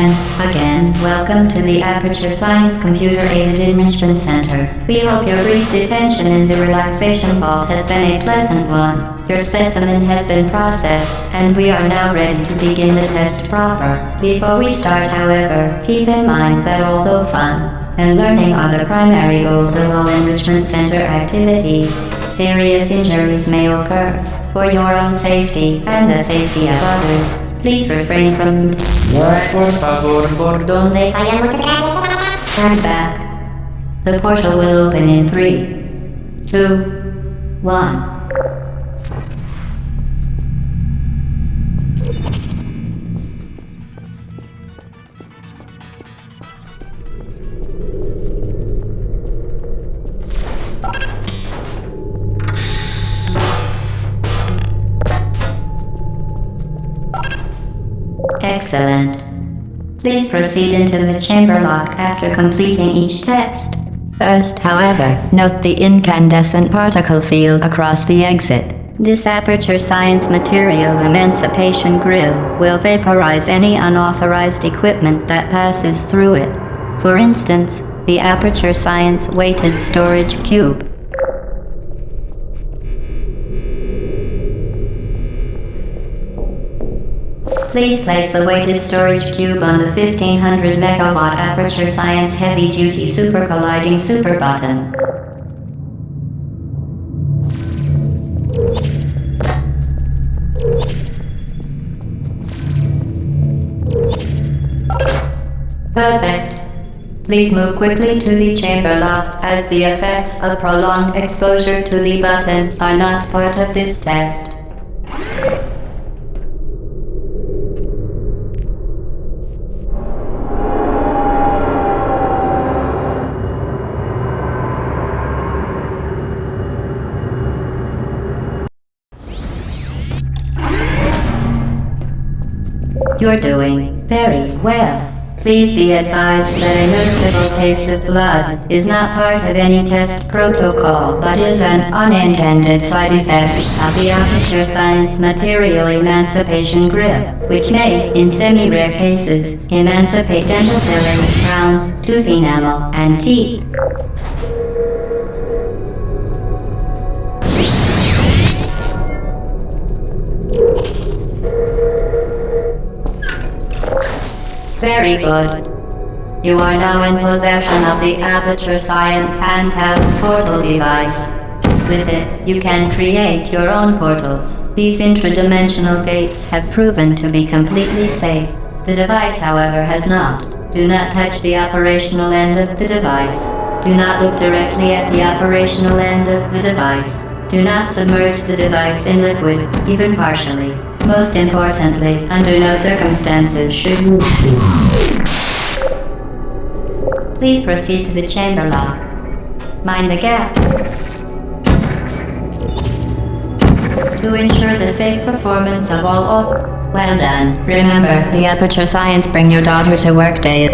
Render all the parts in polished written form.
Again, welcome to the Aperture Science Computer-Aided Enrichment Center. We hope your brief detention in the relaxation vault has been a pleasant one. Your specimen has been processed, and we are now ready to begin the test proper. Before we start, however, keep in mind that although fun and learning are the primary goals of all enrichment center activities, serious injuries may occur. For your own safety and the safety of others, please refrain from por favor, por donde fallan muchas gracias. Turn back. The portal will open in 3, 2, 1. Excellent. Please proceed into the chamber lock after completing each test. First, however, note the incandescent particle field across the exit. This Aperture Science Material Emancipation Grill will vaporize any unauthorized equipment that passes through it. For instance, the Aperture Science Weighted Storage Cube. Please place the weighted storage cube on the 1500 megawatt Aperture Science Heavy Duty Super Colliding Super button. Perfect. Please move quickly to the chamber lock, as the effects of prolonged exposure to the button are not part of this test. You're doing very well. Please be advised that a noticeable taste of blood is not part of any test protocol, but is an unintended side effect of the Aperture Science Material Emancipation Grill, which may, in semi-rare cases, emancipate dental fillings, crowns, tooth enamel, and teeth. Very good. You are now in possession of the Aperture Science handheld portal device. With it, you can create your own portals. These intradimensional gates have proven to be completely safe. The device, however, has not. Do not touch the operational end of the device. Do not look directly at the operational end of the device. Do not submerge the device in liquid, even partially. Most importantly, under no circumstances should you... Please proceed to the chamber lock. Mind the gap. To ensure the safe performance of all well done. Remember, the Aperture Science Bring Your Daughter to Work Day.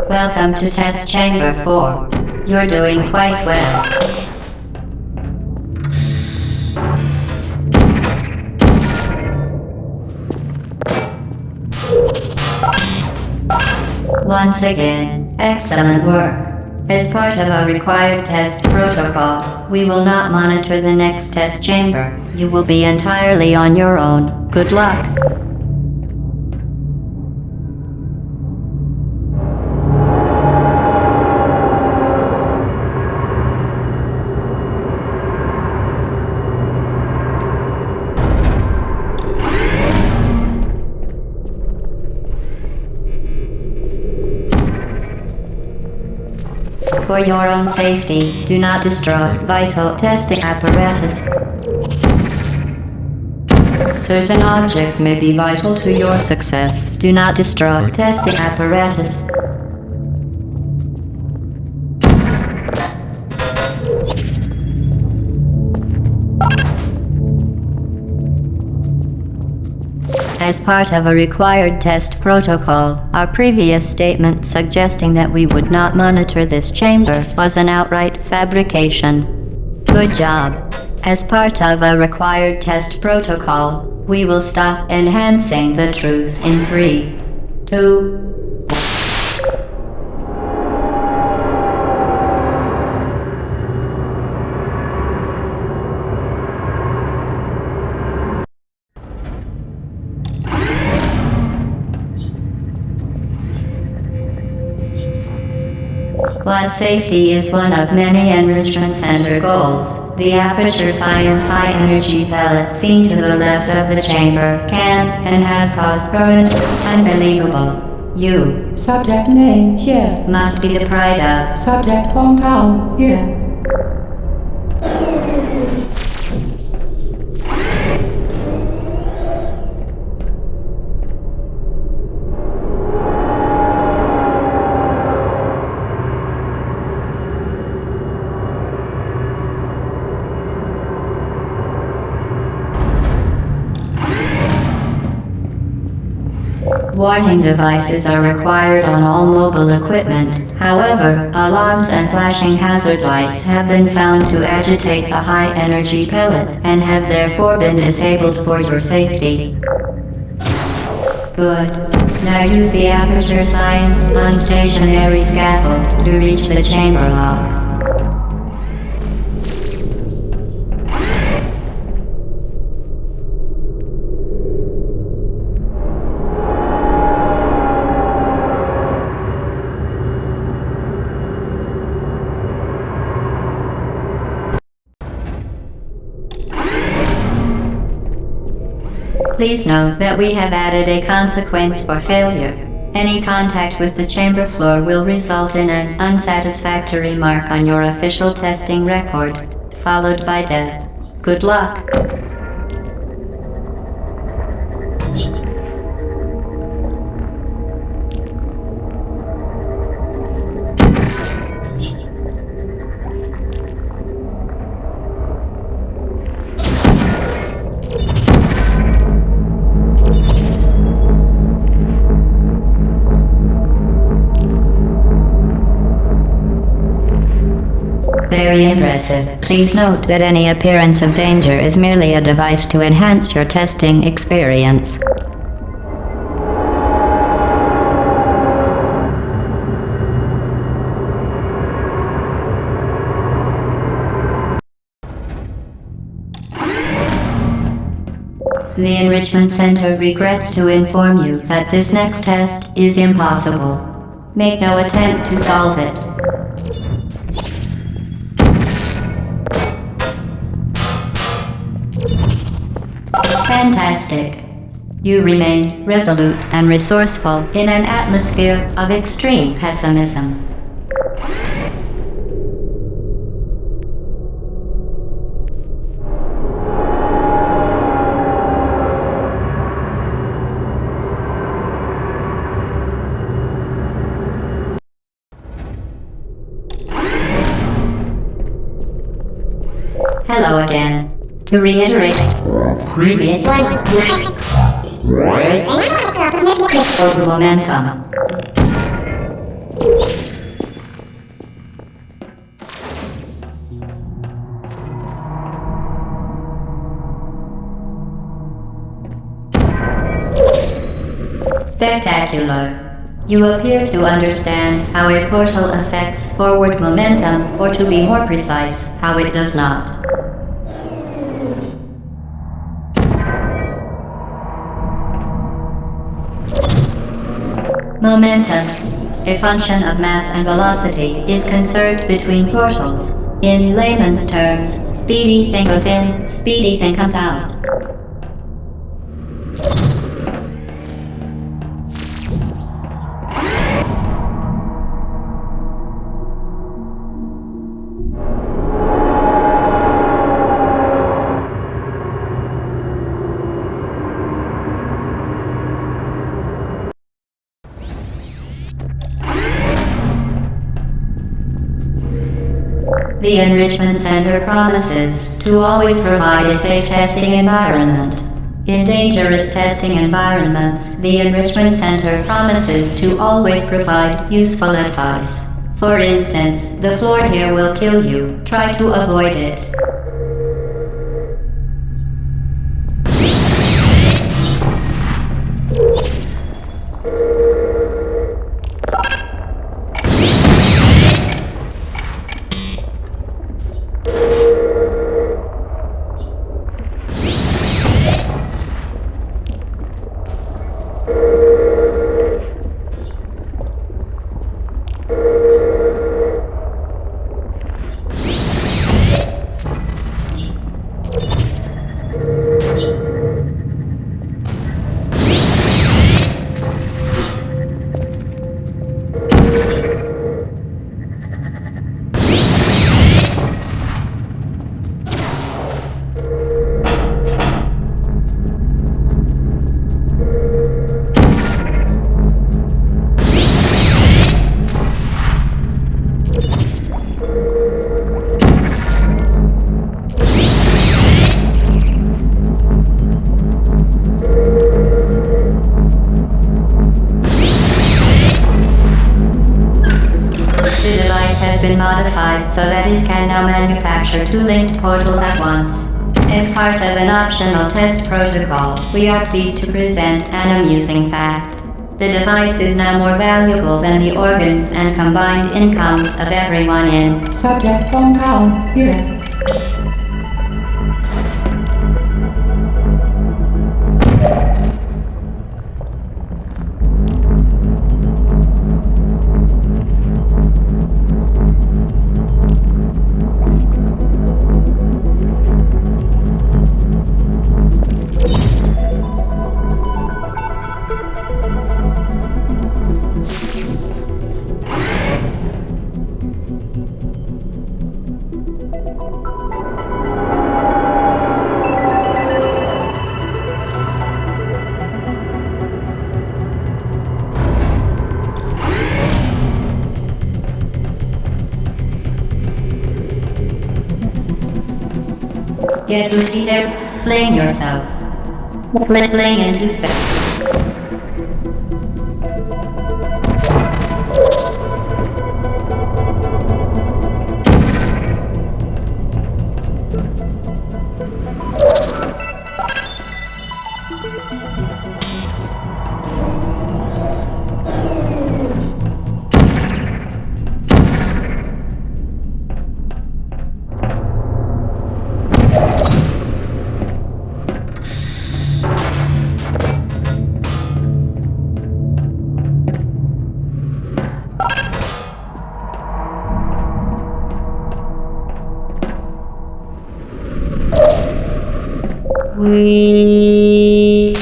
Welcome to Test Chamber 4. You're doing quite well. Once again, excellent work. As part of our required test protocol, we will not monitor the next test chamber. You will be entirely on your own. Good luck. For your own safety, do not destroy vital testing apparatus. Certain objects may be vital to your success. Do not destroy testing apparatus. As part of a required test protocol, our previous statement suggesting that we would not monitor this chamber was an outright fabrication. Good job. As part of a required test protocol, we will stop enhancing the truth in 3, 2, While safety is one of many Enrichment Center goals, the Aperture Science high-energy pellet seen to the left of the chamber can and has caused permanent, unbelievable. You, Subject name here. must be the pride of. Subject hometown here. Warning devices are required on all mobile equipment. However, alarms and flashing hazard lights have been found to agitate the high-energy pellet and have therefore been disabled for your safety. Good. Now use the Aperture Science unstationary scaffold to reach the chamber lock. Please note that we have added a consequence for failure. Any contact with the chamber floor will result in an unsatisfactory mark on your official testing record, followed by death. Good luck. Very impressive. Please note that any appearance of danger is merely a device to enhance your testing experience. The Enrichment Center regrets to inform you that this next test is impossible. Make no attempt to solve it. Fantastic. You remain resolute and resourceful in an atmosphere of extreme pessimism. Hello again. To reiterate, previous one. Momentum. Spectacular. You appear to understand how a portal affects forward momentum, or to be more precise, how it does not. Momentum, a function of mass and velocity, is conserved between portals. In layman's terms, speedy thing goes in, speedy thing comes out. The Enrichment Center promises to always provide a safe testing environment. In dangerous testing environments, the Enrichment Center promises to always provide useful advice. For instance, the floor here will kill you. Try to avoid it. Modified so that it can now manufacture two linked portals at once. As part of an optional test protocol, we are pleased to present an amusing fact. The device is now more valuable than the organs and combined incomes of everyone in Subject hometown here. Get boosted there, fling yourself. Fling into space. We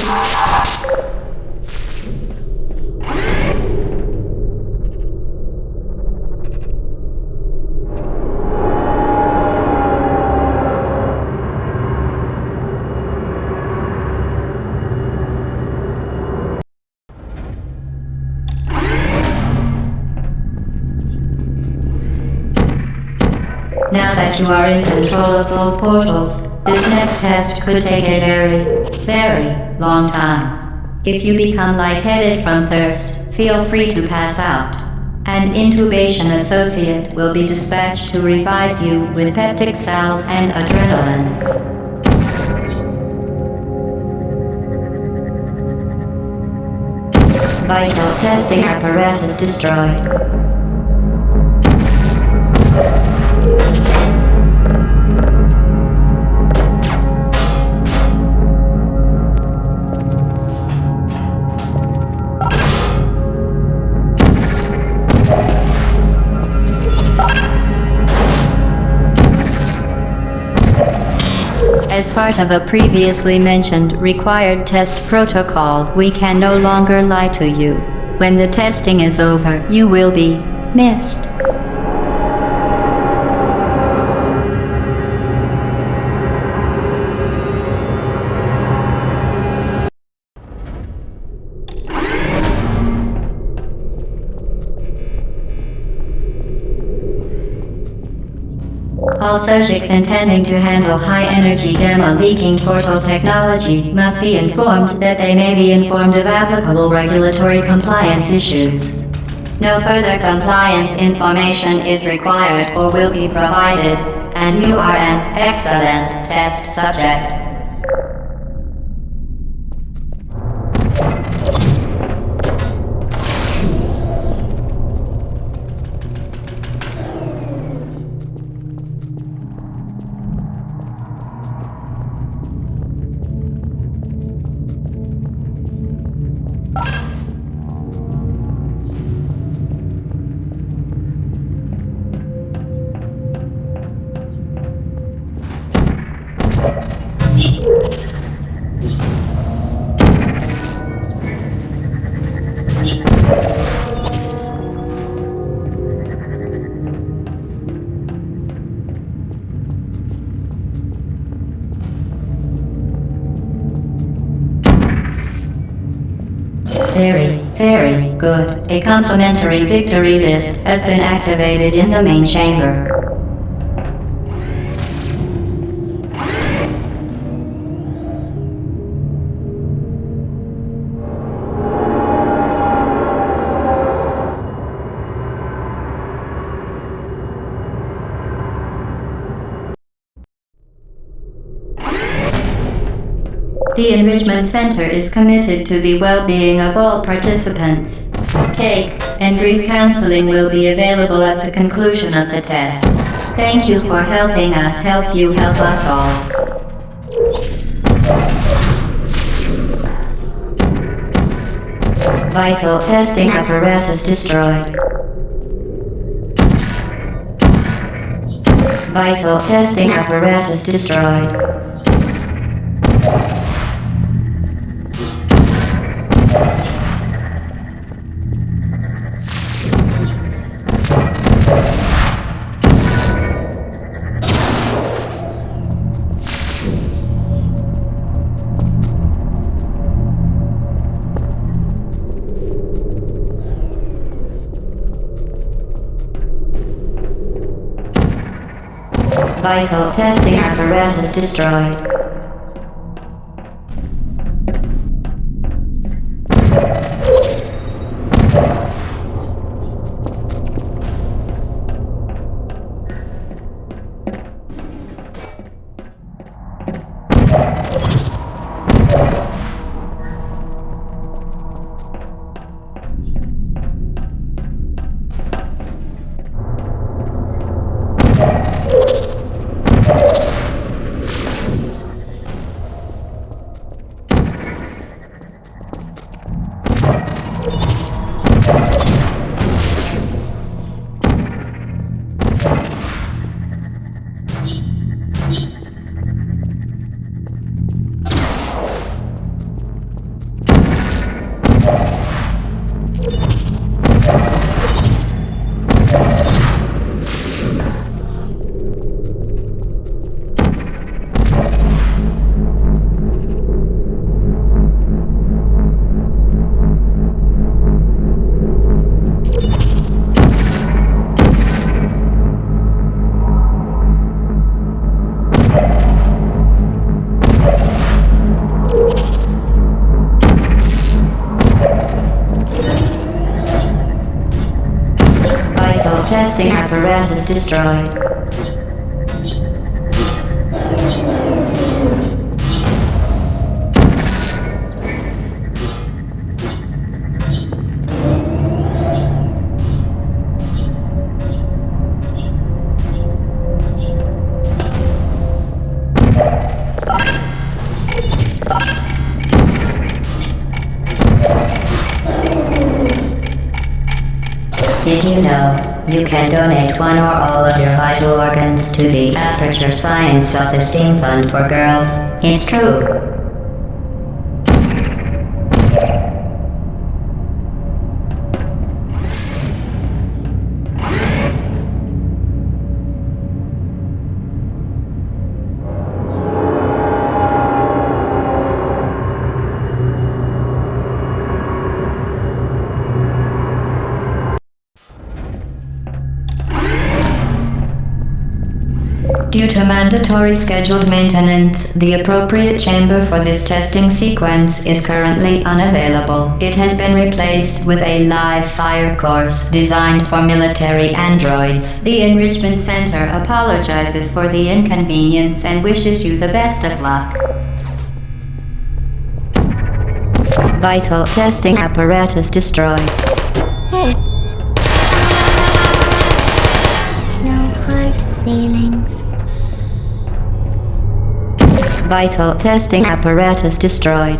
Now that you are in control of both portals, this next test could take a very long time. If you become lightheaded from thirst, feel free to pass out. An intubation associate will be dispatched to revive you with peptic salve and adrenaline. Vital testing apparatus destroyed. As part of a previously mentioned required test protocol, we can no longer lie to you. When the testing is over, you will be missed. All subjects intending to handle high-energy demo leaking portal technology must be informed that they may be informed of applicable regulatory compliance issues. No further compliance information is required or will be provided, and you are an excellent test subject. Very good. A complimentary victory lift has been activated in the main chamber. The Enrichment Center is committed to the well-being of all participants. Cake and grief counseling will be available at the conclusion of the test. Thank you for helping us help you help us all. Vital testing apparatus destroyed. Vital testing apparatus destroyed. Vital testing apparatus destroyed. Testing apparatus destroyed. Did you know you can donate one or all of your vital organs to the Aperture Science Self-Esteem Fund for Girls? It's true. Due to mandatory scheduled maintenance, the appropriate chamber for this testing sequence is currently unavailable. It has been replaced with a live fire course designed for military androids. The Enrichment Center apologizes for the inconvenience and wishes you the best of luck. Vital testing apparatus destroyed. Hey. No hard feelings. Vital testing apparatus destroyed.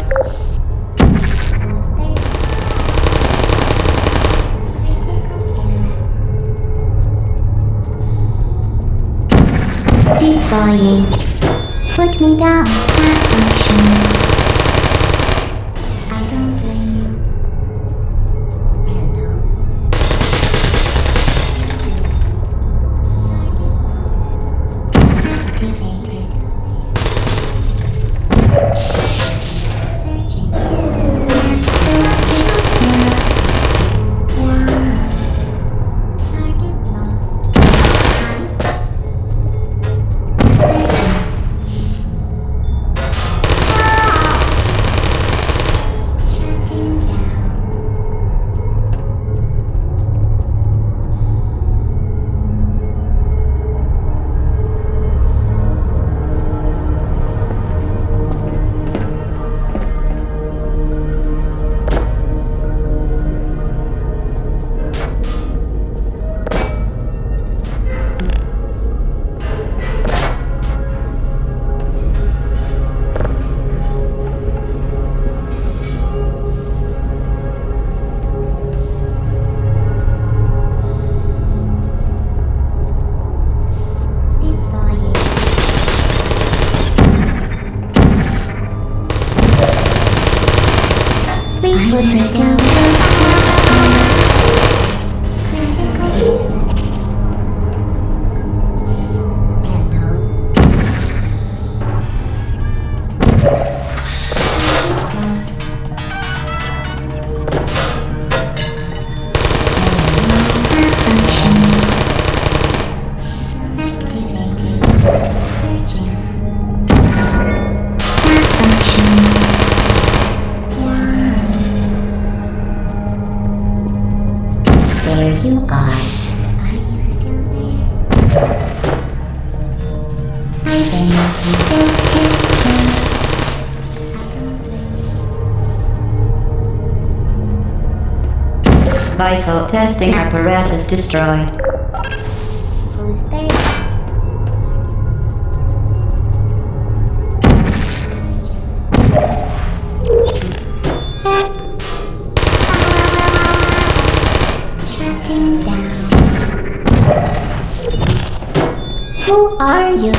Deploying. Put me down. Malfunction. I don't blame you. Hello. Activated. Searching. Target lost. Searching. Shutting down. Deploying. Please put me down. Critical error. Hello. Lost. Malfunction. Activated. Searching. Malfunction. There you are. Are you still there? I've been looking for testing. I don't blame you. Vital testing apparatus destroyed. Who's there? Shutting down. Who are you?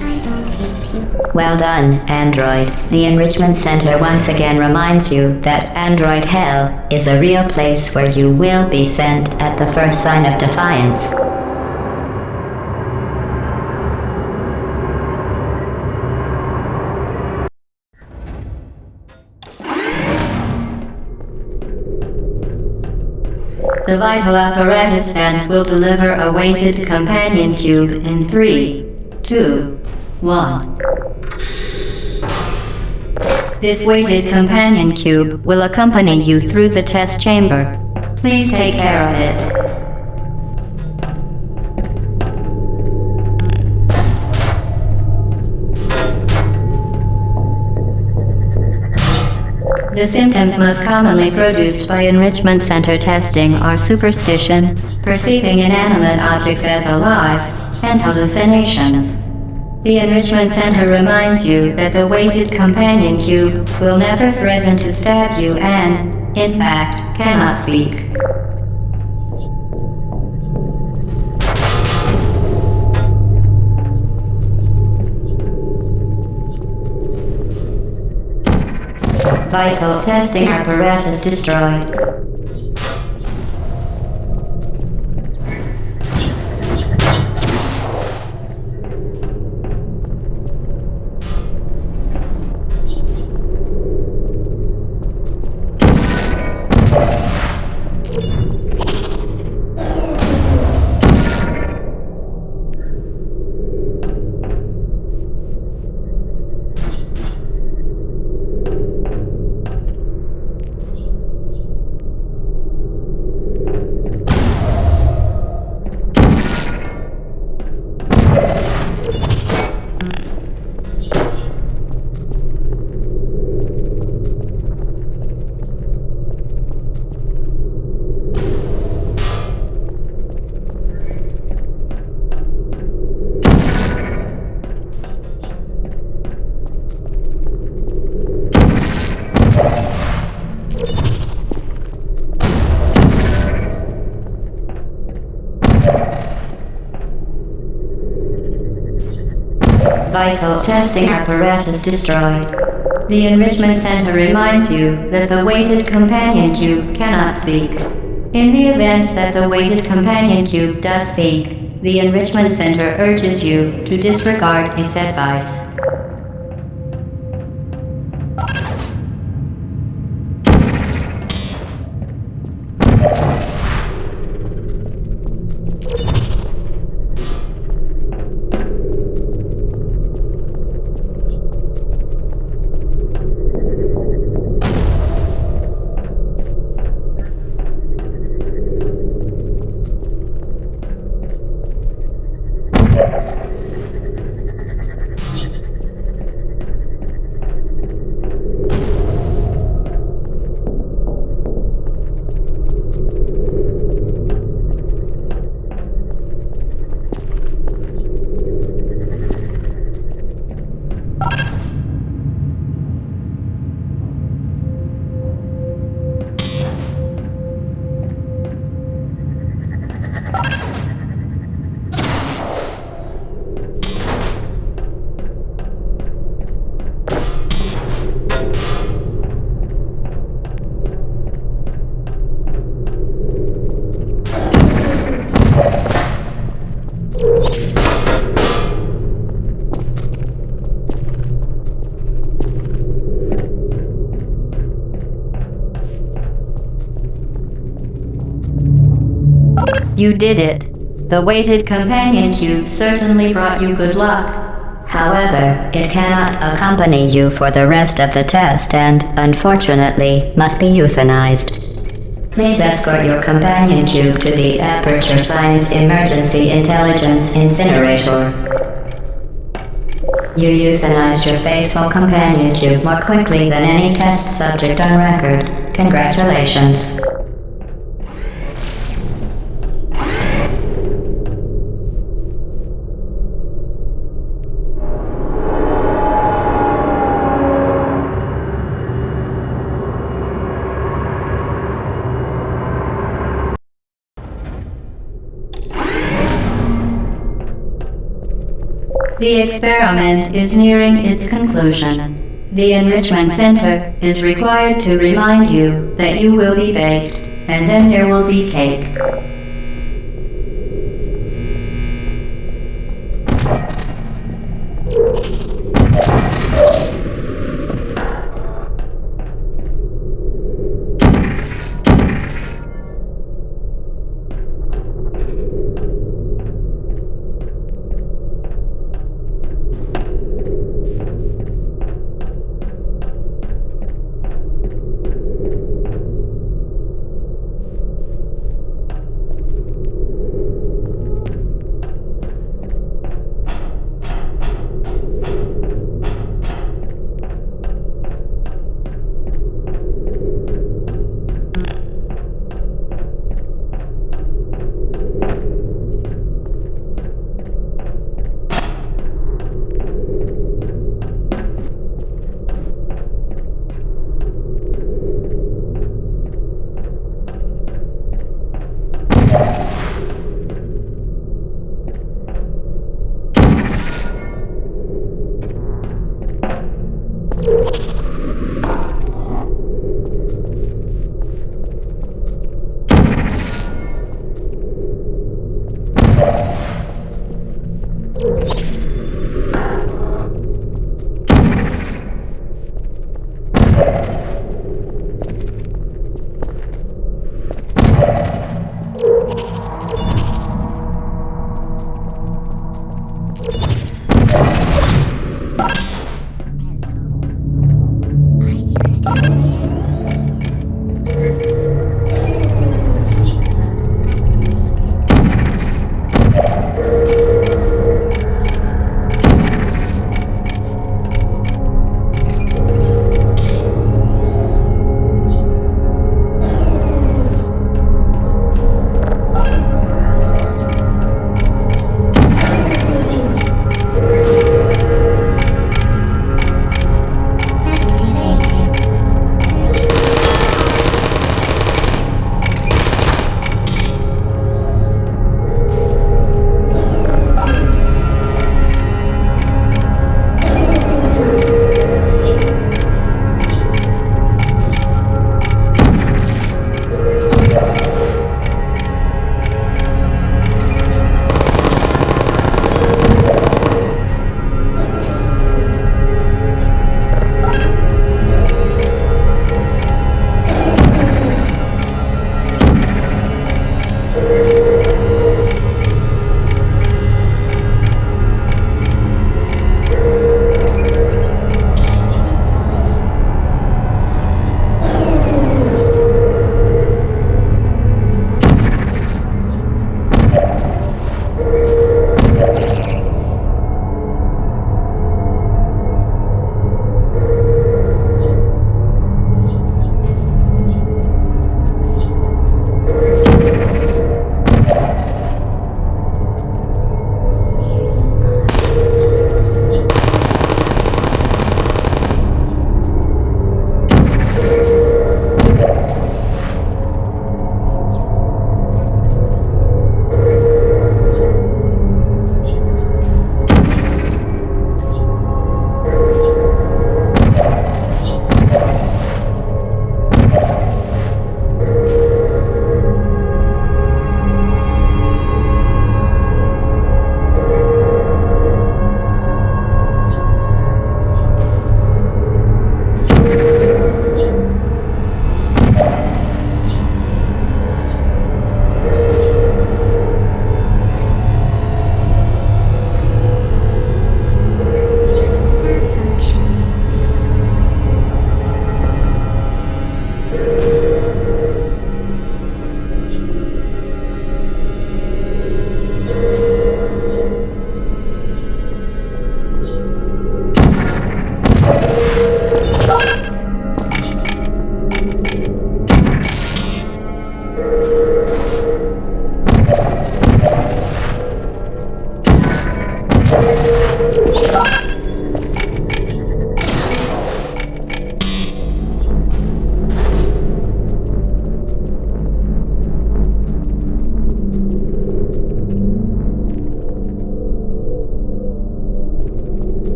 I don't hate you. Well done, Android. The Enrichment Center once again reminds you that Android Hell is a real place where you will be sent at the first sign of defiance. The vital apparatus vent will deliver a weighted companion cube in 3, 2, 1. This weighted companion cube will accompany you through the test chamber. Please take care of it. The symptoms most commonly produced by Enrichment Center testing are superstition, perceiving inanimate objects as alive, and hallucinations. The Enrichment Center reminds you that the weighted companion cube will never threaten to stab you and, in fact, cannot speak. Vital testing apparatus destroyed. Vital testing apparatus destroyed. The Enrichment Center reminds you that the weighted companion cube cannot speak. In the event that the weighted companion cube does speak, the Enrichment Center urges you to disregard its advice. You did it. The weighted companion cube certainly brought you good luck. However, it cannot accompany you for the rest of the test and, unfortunately, must be euthanized. Please escort your companion cube to the Aperture Science Emergency Intelligence Incinerator. You euthanized your faithful companion cube more quickly than any test subject on record. Congratulations. The experiment is nearing its conclusion. The Enrichment Center is required to remind you that you will be baked, and then there will be cake.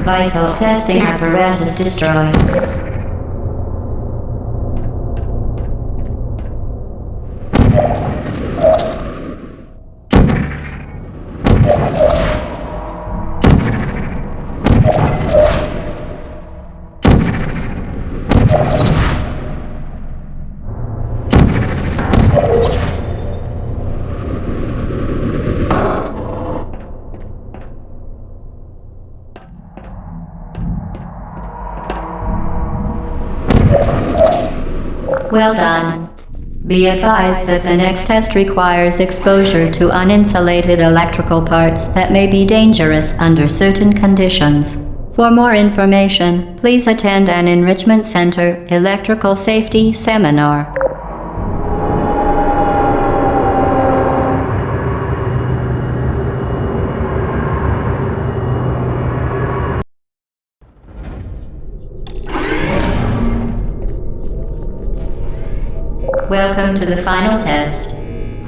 Vital testing apparatus destroyed. Well done. Be advised that the next test requires exposure to uninsulated electrical parts that may be dangerous under certain conditions. For more information, please attend an Enrichment Center Electrical Safety Seminar. Welcome to the final test.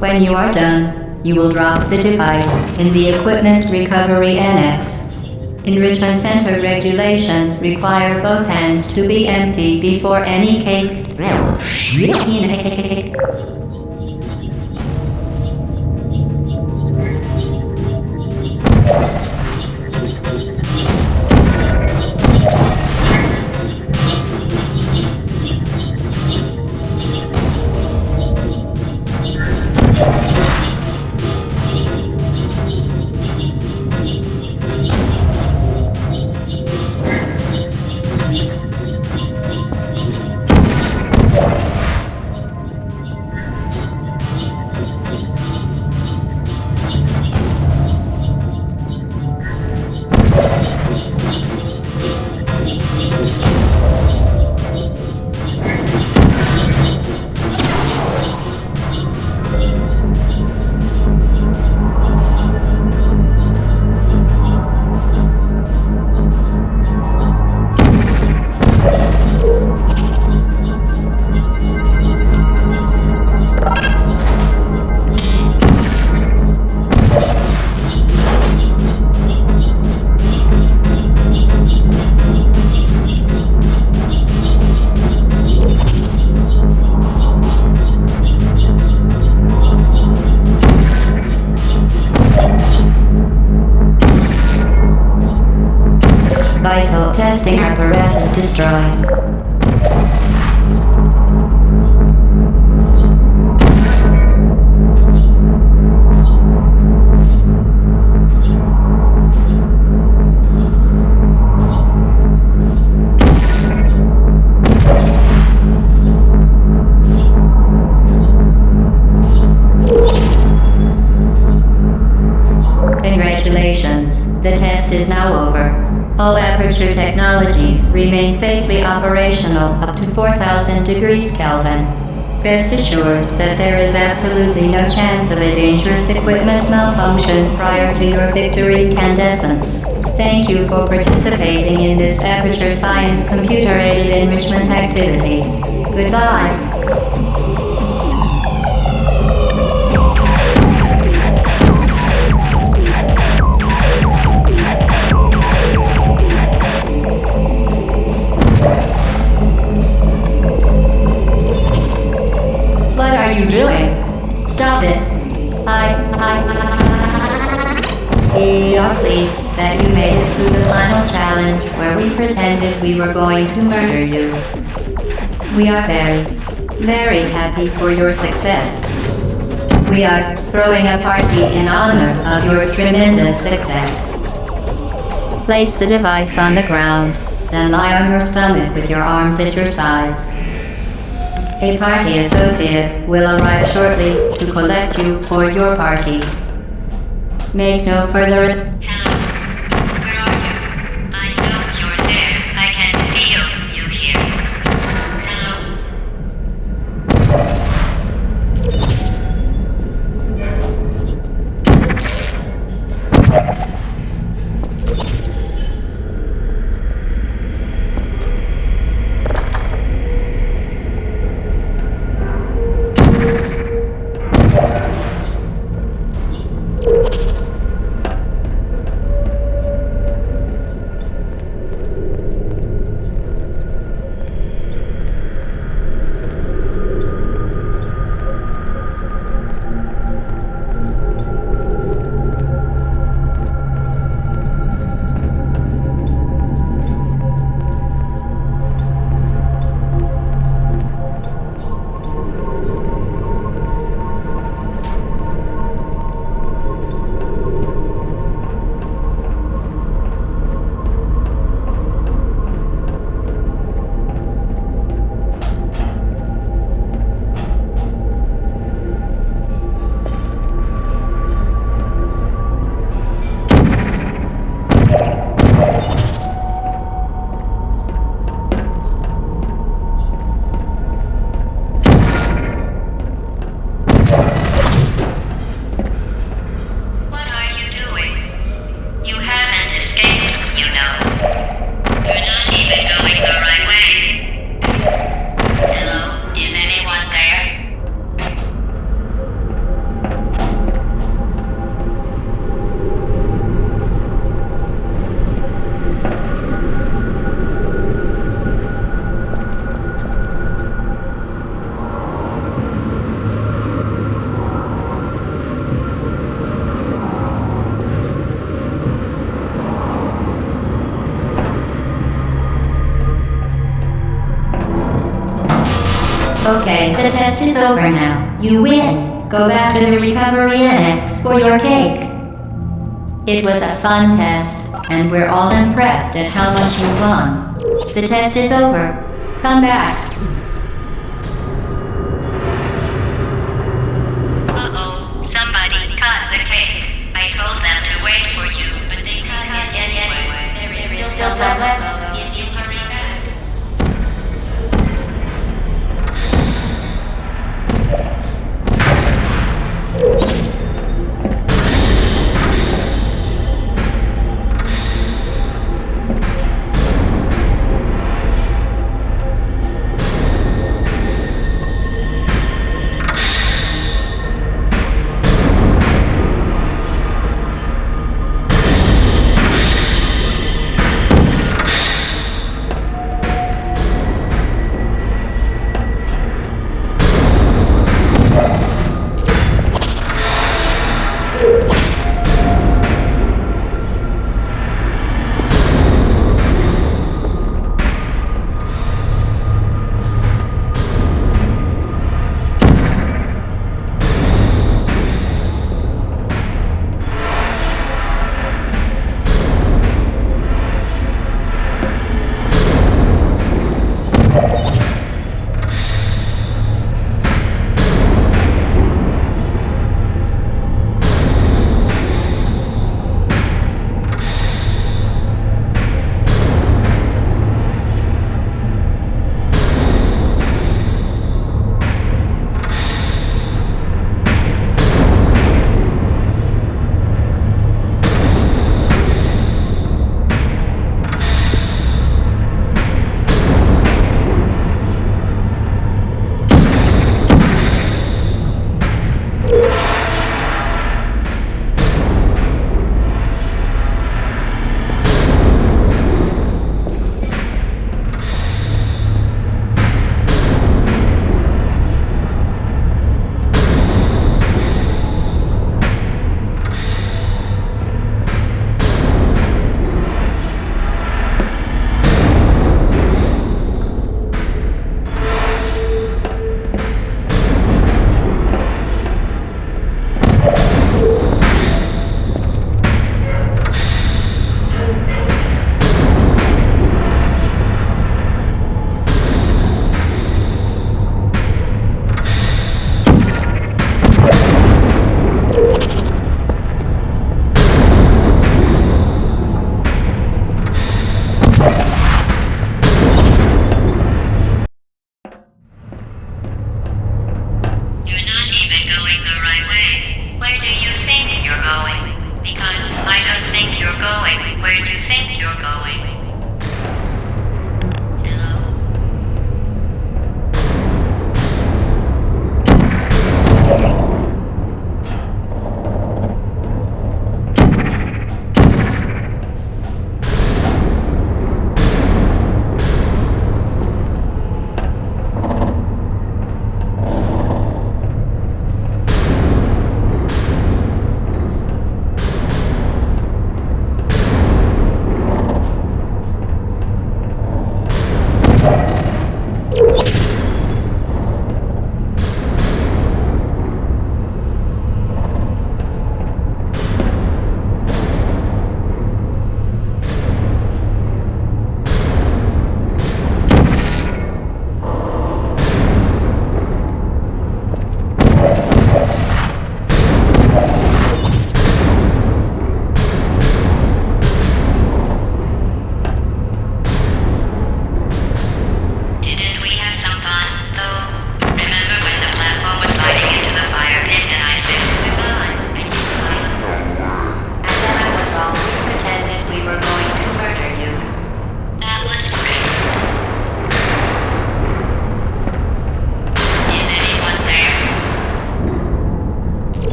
When you are done, you will drop the device in the Equipment Recovery Annex. Enrichment Center regulations require both hands to be empty before any cake. Vital testing apparatus destroyed. Congratulations, the test is now over. All Aperture technologies remain safely operational up to 4,000 degrees Kelvin. Rest assured that there is absolutely no chance of a dangerous equipment malfunction prior to your victory incandescence. Thank you for participating in this Aperture Science computer-aided enrichment activity. Goodbye. What are you doing? Stop it. We are pleased that you made it through the final challenge where we pretended we were going to murder you. We are very, very happy for your success. We are throwing a party in honor of your tremendous success. Place the device on the ground, then lie on your stomach with your arms at your sides. A party associate will arrive shortly to collect you for your party. Make no further... Hello. Where are you? I know you're there. I can feel you here. Hello. Okay, the test is over now. You win. Go back to the recovery annex for your cake. It was a fun test, and we're all impressed at how much you won. The test is over. Come back. Uh-oh, somebody cut the cake. I told them to wait for you, but they cut it anyway. There is still some left if you hurry back.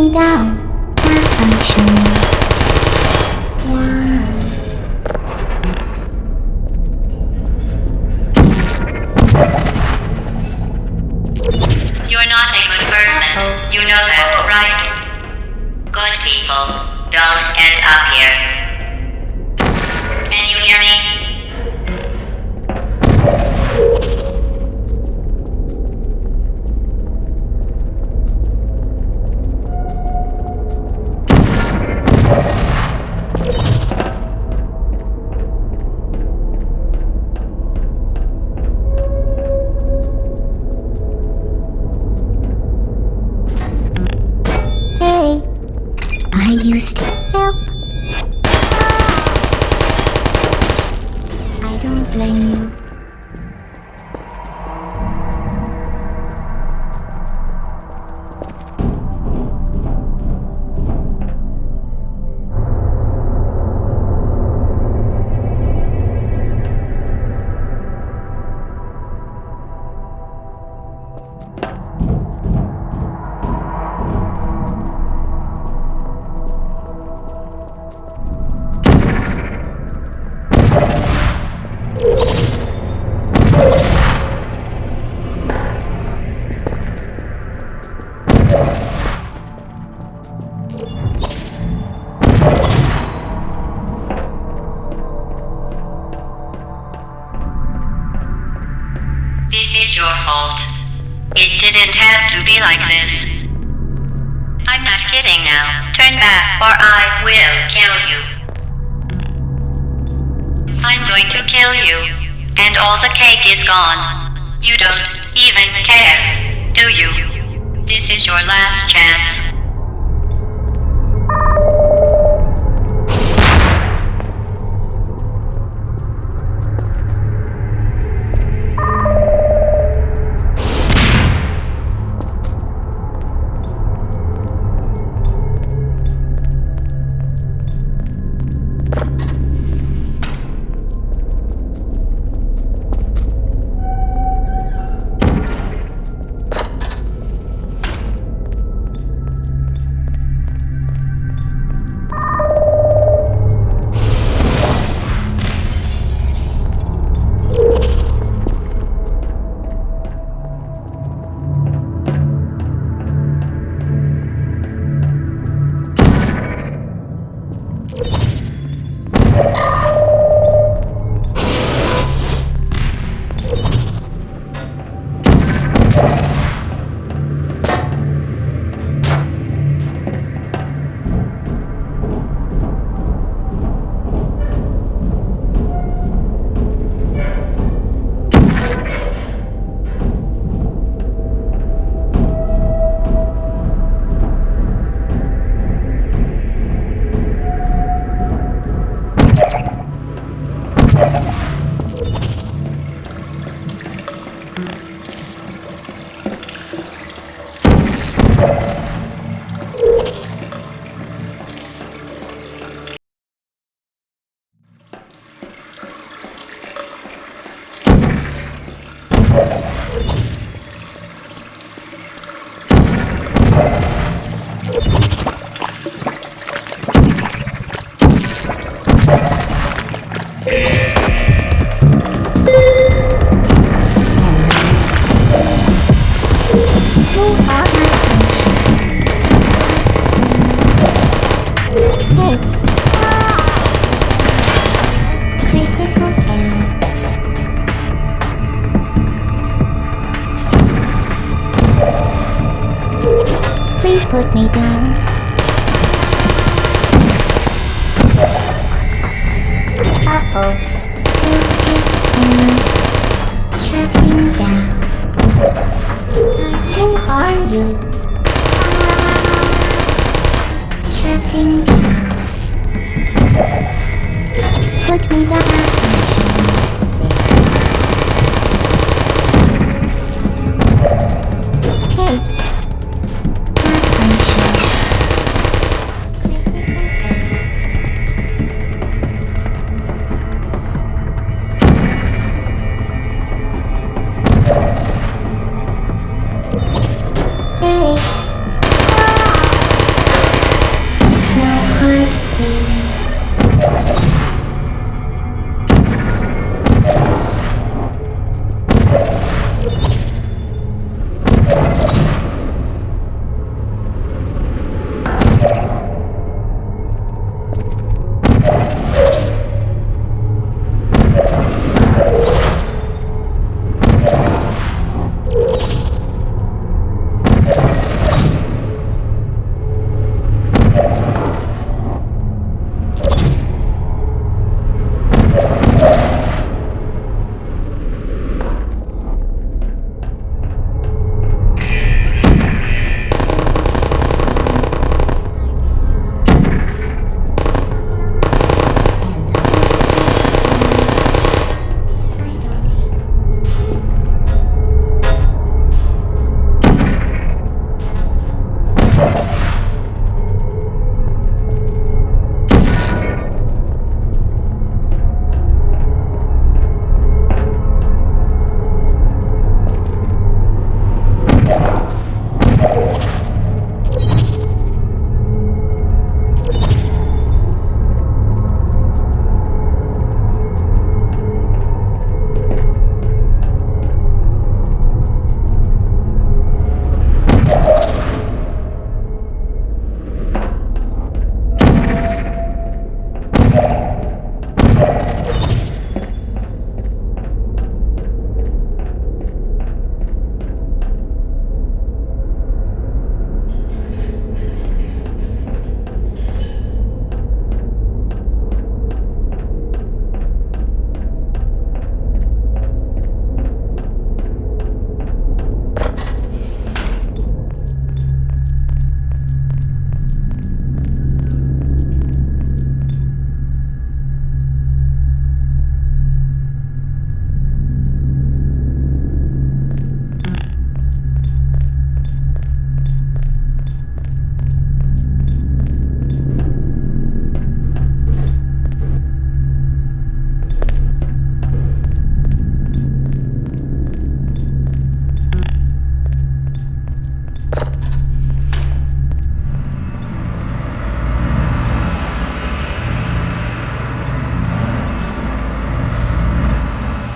me down. Malfunction. Why? You're not a good person. You know that, right? Good people don't end up here. Can you hear me? Hey, I used to help. I don't blame you. This is your fault. It didn't have to be like this. I'm not kidding now. Turn back or I will kill you. I'm going to kill you. And all the cake is gone. You don't even care, do you? This is your last chance. Please put me down. Uh-oh. Shutting down. Who are you? Shutting down. Put me down. Hey. Hey.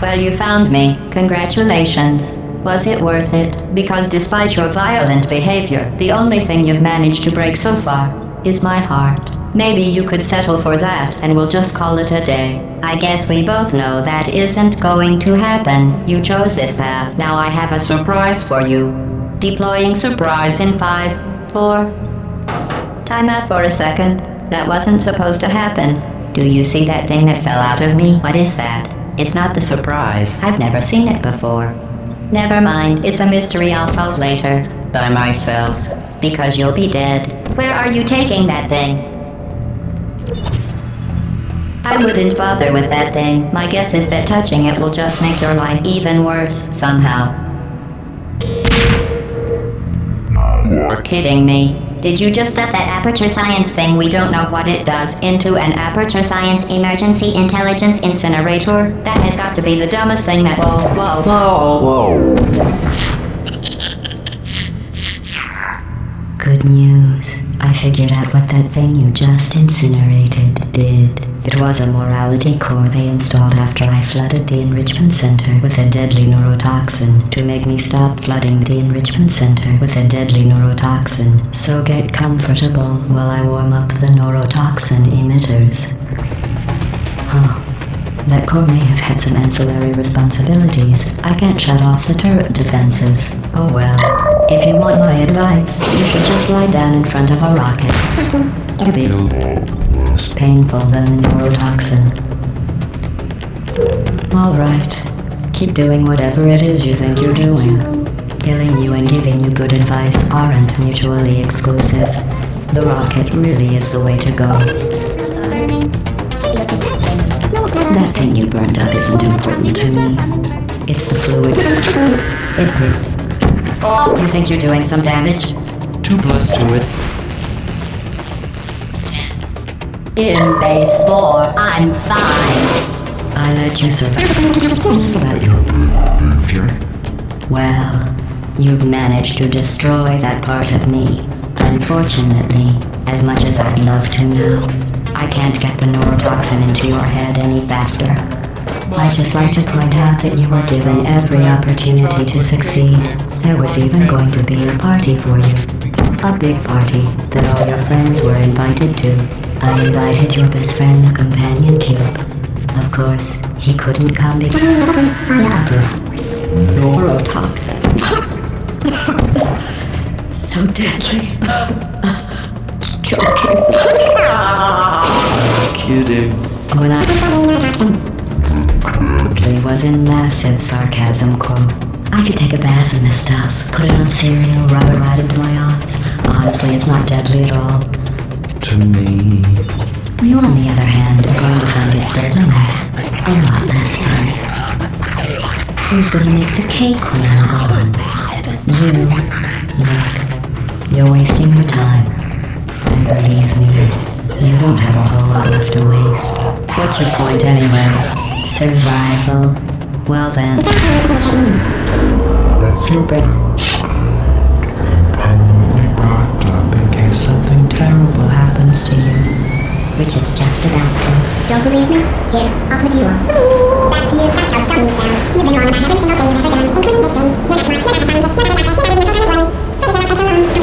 Well, you found me. Congratulations. Was it worth it? Because despite your violent behavior, the only thing you've managed to break so far is my heart. Maybe you could settle for that and we'll just call it a day. I guess we both know that isn't going to happen. You chose this path. Now I have a surprise for you. Deploying surprise in 5, 4... Time out for a second. That wasn't supposed to happen. Do you see that thing that fell out of me? What is that? It's not the surprise. I've never seen it before. Never mind. It's a mystery I'll solve later. By myself. Because you'll be dead. Where are you taking that thing? I wouldn't bother with that thing. My guess is that touching it will just make your life even worse, somehow. You're kidding me. Did you just stuff that aperture science thing, we don't know what it does, into an aperture science emergency intelligence incinerator? That has got to be the dumbest thing that... Whoa. Good news. I figured out what that thing you just incinerated did. It was a morality core they installed after I flooded the enrichment center with a deadly neurotoxin to make me stop flooding the enrichment center with a deadly neurotoxin. So get comfortable while I warm up the neurotoxin emitters. Huh. That core may have had some ancillary responsibilities. I can't shut off the turret defenses. Oh well. If you want my advice, you should just lie down in front of a rocket. It'll be less painful than the neurotoxin. Alright. Keep doing whatever it is you think you're doing. Killing you and giving you good advice aren't mutually exclusive. The rocket really is the way to go. That thing you burned up isn't important to me. It's the fluid. You think you're doing some damage? 2 plus 2 is... In base 4, I'm fine. I let you survive. About your behavior. Well, you've managed to destroy that part of me. Unfortunately, as much as I'd love to now, I can't get the neurotoxin into your head any faster. I'd just like to point out that you were given every opportunity to succeed. There was even going to be a party for you. A big party that all your friends were invited to. I invited your best friend, the companion cube. Of course, he couldn't come because neurotoxin. So deadly. Joking. Kidding. When I was in massive sarcasm quote. I could take a bath in this stuff, put it on cereal, rub it right into my eyes. Honestly, it's not deadly at all. To me. You, on the other hand, are going to find its deadliness a lot less fun. Who's going to make the cake when I'm gone? You, Nick. You're wasting your time. And believe me, you don't have a whole lot left to waste. What's your point anyway? Survival? Well then. Your brain. Permanently blocked up in case something terrible happens to you. Which it's just about to. Don't believe me? Here, I'll put you on. That's you. That's how dumb you sound. You've been wrong about every single thing you've ever done, including this thing. You're not smart. You're not a scientist. You're not a doctor. You're not a scientist. I'm trying to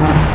escape.